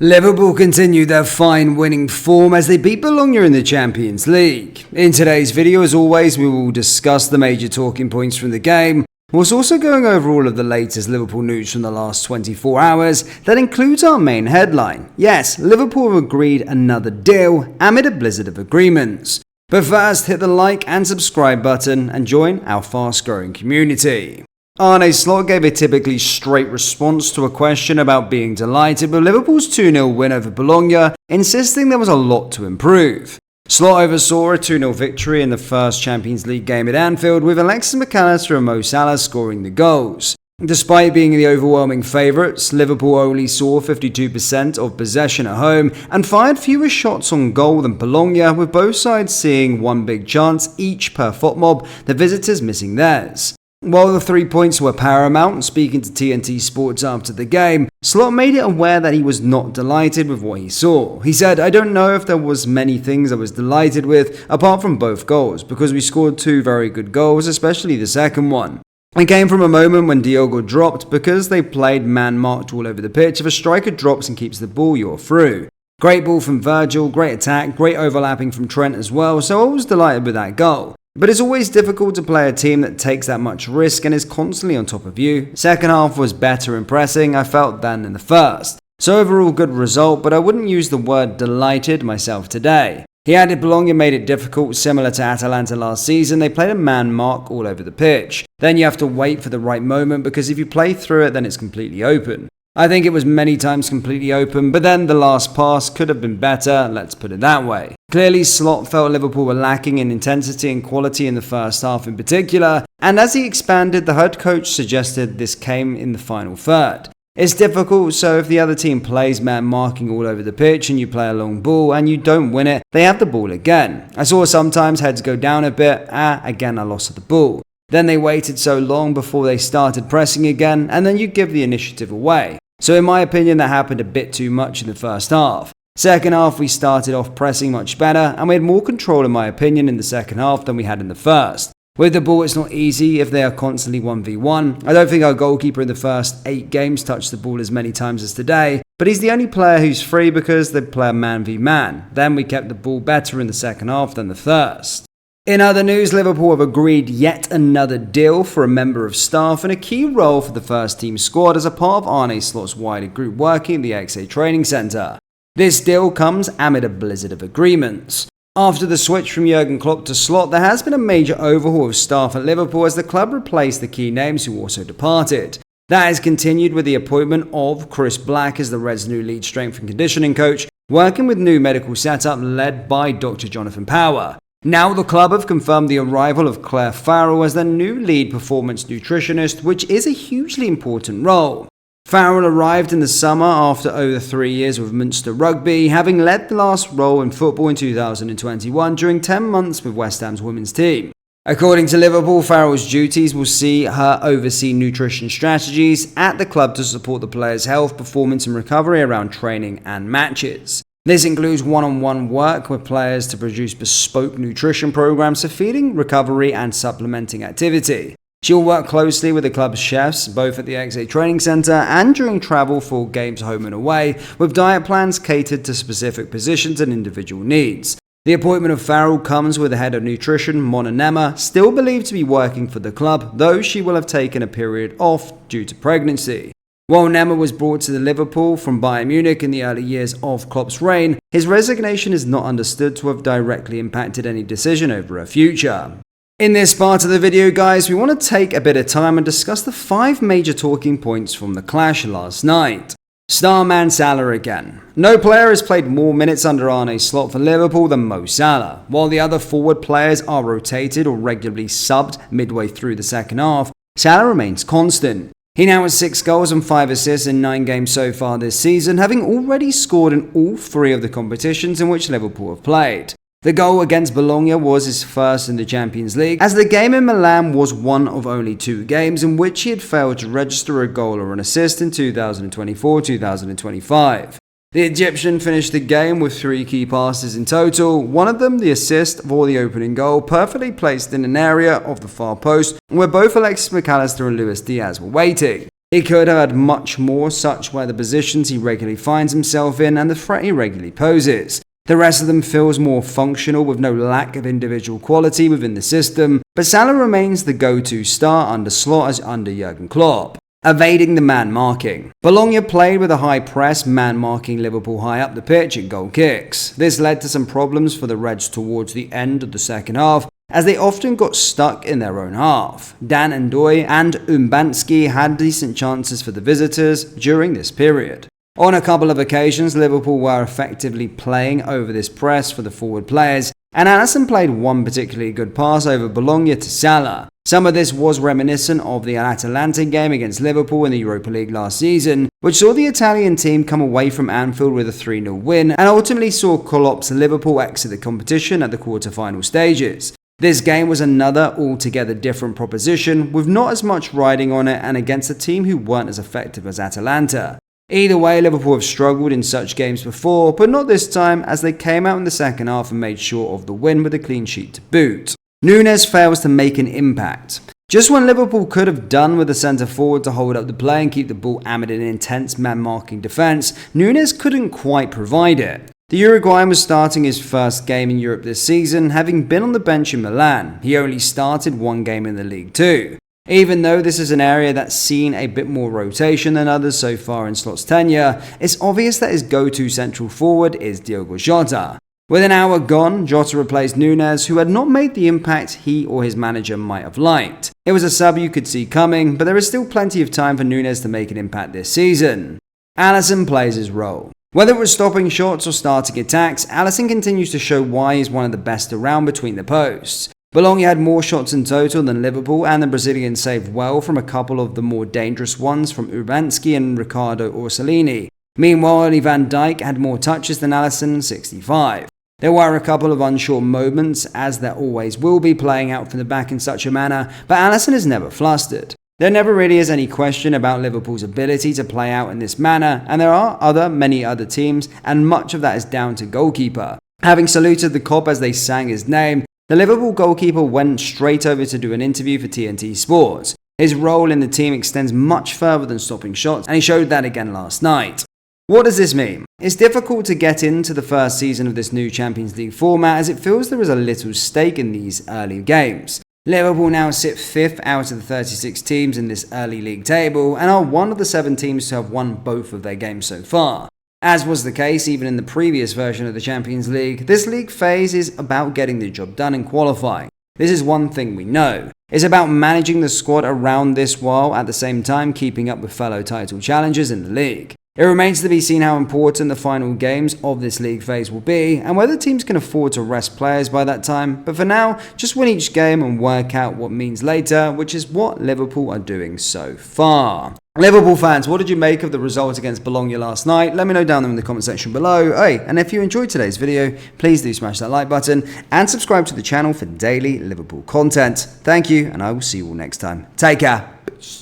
Liverpool continue their fine winning form as they beat Bologna in the Champions League. In today's video, as always, we will discuss the major talking points from the game, whilst also going over all of the latest Liverpool news from the last 24 hours. That includes our main headline. Yes, Liverpool have agreed another deal amid a blizzard of agreements. But first, hit the like and subscribe button and join our fast growing community. Arne Slot gave a typically straight response to a question about being delighted with Liverpool's 2-0 win over Bologna, insisting there was a lot to improve. Slot oversaw a 2-0 victory in the first Champions League game at Anfield, with Alexis Mac Allister and Mo Salah scoring the goals. Despite being the overwhelming favourites, Liverpool only saw 52% of possession at home and fired fewer shots on goal than Bologna, with both sides seeing one big chance each per foot mob, the visitors missing theirs. While the 3 points were paramount, speaking to TNT Sports after the game, Slot made it aware that he was not delighted with what he saw. He said, "I don't know if there was many things I was delighted with, apart from both goals, because we scored two very good goals, especially the second one. It came from a moment when Diogo dropped because they played man-marked all over the pitch. If a striker drops and keeps the ball, you're through. Great ball from Virgil, great attack, great overlapping from Trent as well, so I was delighted with that goal. But it's always difficult to play a team that takes that much risk and is constantly on top of you. Second half was better and pressing, I felt, than in the first. So overall good result, but I wouldn't use the word delighted myself today." He added Bologna made it difficult, similar to Atalanta last season. They played a man mark all over the pitch. Then you have to wait for the right moment, because if you play through it, then it's completely open. I think it was many times completely open, but then the last pass could have been better, let's put it that way. Clearly, Slot felt Liverpool were lacking in intensity and quality in the first half in particular, and as he expanded, the head coach suggested this came in the final third. It's difficult, so if the other team plays man marking all over the pitch and you play a long ball and you don't win it, they have the ball again. I saw sometimes heads go down a bit, again I lost the ball. Then they waited so long before they started pressing again, and then you give the initiative away. So in my opinion, that happened a bit too much in the first half. Second half, we started off pressing much better, and we had more control in my opinion in the second half than we had in the first. With the ball, it's not easy if they are constantly 1v1. I don't think our goalkeeper in the first 8 games touched the ball as many times as today, but he's the only player who's free because they play man v man. Then we kept the ball better in the second half than the first. In other news, Liverpool have agreed yet another deal for a member of staff and a key role for the first team squad as a part of Arne Slot's wider group working at the XA training centre. This deal comes amid a blizzard of agreements. After the switch from Jurgen Klopp to Slot, there has been a major overhaul of staff at Liverpool as the club replaced the key names who also departed. That has continued with the appointment of Chris Black as the Reds' new lead strength and conditioning coach, working with new medical setup led by Dr. Jonathan Power. Now the club have confirmed the arrival of Claire Farrell as their new lead performance nutritionist, which is a hugely important role. Farrell arrived in the summer after over 3 years with Munster Rugby, having led the last role in football in 2021 during 10 months with West Ham's women's team. According to Liverpool, Farrell's duties will see her oversee nutrition strategies at the club to support the players' health, performance and recovery around training and matches. This includes one-on-one work with players to produce bespoke nutrition programs for feeding, recovery and supplementing activity. She will work closely with the club's chefs, both at the XA training centre and during travel for games home and away, with diet plans catered to specific positions and individual needs. The appointment of Farrell comes with the head of nutrition, Mona Nema, still believed to be working for the club, though she will have taken a period off due to pregnancy. While Nema was brought to the Liverpool from Bayern Munich in the early years of Klopp's reign, his resignation is not understood to have directly impacted any decision over her future. In this part of the video, guys, we want to take a bit of time and discuss the 5 major talking points from the clash last night. Starman Salah again. No player has played more minutes under Arne Slot for Liverpool than Mo Salah. While the other forward players are rotated or regularly subbed midway through the second half, Salah remains constant. He now has 6 goals and 5 assists in 9 games so far this season, having already scored in all 3 of the competitions in which Liverpool have played. The goal against Bologna was his first in the Champions League, as the game in Milan was one of only 2 games in which he had failed to register a goal or an assist in 2024-2025. The Egyptian finished the game with 3 key passes in total, one of them the assist for the opening goal, perfectly placed in an area of the far post where both Alexis Mac Allister and Luis Diaz were waiting. He could have had much more, such were the positions he regularly finds himself in and the threat he regularly poses. The rest of them feels more functional with no lack of individual quality within the system, but Salah remains the go-to star under Slot as under Jurgen Klopp. Evading the man marking. Bologna played with a high press, man marking Liverpool high up the pitch at goal kicks. This led to some problems for the Reds towards the end of the second half, as they often got stuck in their own half. Dan Ndoye and Umbanski had decent chances for the visitors during this period. On a couple of occasions, Liverpool were effectively playing over this press for the forward players, and Alisson played one particularly good pass over Bologna to Salah. Some of this was reminiscent of the Atalanta game against Liverpool in the Europa League last season, which saw the Italian team come away from Anfield with a 3-0 win, and ultimately saw Klopp's Liverpool exit the competition at the quarter-final stages. This game was another altogether different proposition, with not as much riding on it and against a team who weren't as effective as Atalanta. Either way, Liverpool have struggled in such games before, but not this time, as they came out in the second half and made sure of the win with a clean sheet to boot. Núñez fails to make an impact. Just when Liverpool could have done with a centre forward to hold up the play and keep the ball amid an intense man-marking defence, Núñez couldn't quite provide it. The Uruguayan was starting his first game in Europe this season, having been on the bench in Milan. He only started one game in the league too. Even though this is an area that's seen a bit more rotation than others so far in Slot's tenure, it's obvious that his go-to central forward is Diogo Jota. With an hour gone, Jota replaced Núñez, who had not made the impact he or his manager might have liked. It was a sub you could see coming, but there is still plenty of time for Núñez to make an impact this season. Alisson plays his role. Whether it was stopping shots or starting attacks, Alisson continues to show why he's one of the best around between the posts. Bologna had more shots in total than Liverpool, and the Brazilian saved well from a couple of the more dangerous ones from Urbanski and Ricardo Orsolini. Meanwhile, Van Dijk had more touches than Alisson, 65. There were a couple of unsure moments, as there always will be playing out from the back in such a manner, but Alisson is never flustered. There never really is any question about Liverpool's ability to play out in this manner, and there are many other teams, and much of that is down to goalkeeper. Having saluted the cop as they sang his name, the Liverpool goalkeeper went straight over to do an interview for TNT Sports. His role in the team extends much further than stopping shots, and he showed that again last night. What does this mean? It's difficult to get into the first season of this new Champions League format, as it feels there is a little stake in these early games. Liverpool now sit 5th out of the 36 teams in this early league table, and are one of the 7 teams to have won both of their games so far. As was the case even in the previous version of the Champions League, this league phase is about getting the job done and qualifying. This is one thing we know. It's about managing the squad around this while at the same time keeping up with fellow title challengers in the league. It remains to be seen how important the final games of this league phase will be, and whether teams can afford to rest players by that time, but for now, just win each game and work out what means later, which is what Liverpool are doing so far. Liverpool fans, what did you make of the result against Bologna last night? Let me know down there in the comment section below. Hey, and if you enjoyed today's video, please do smash that like button and subscribe to the channel for daily Liverpool content. Thank you, and I will see you all next time. Take care. Peace.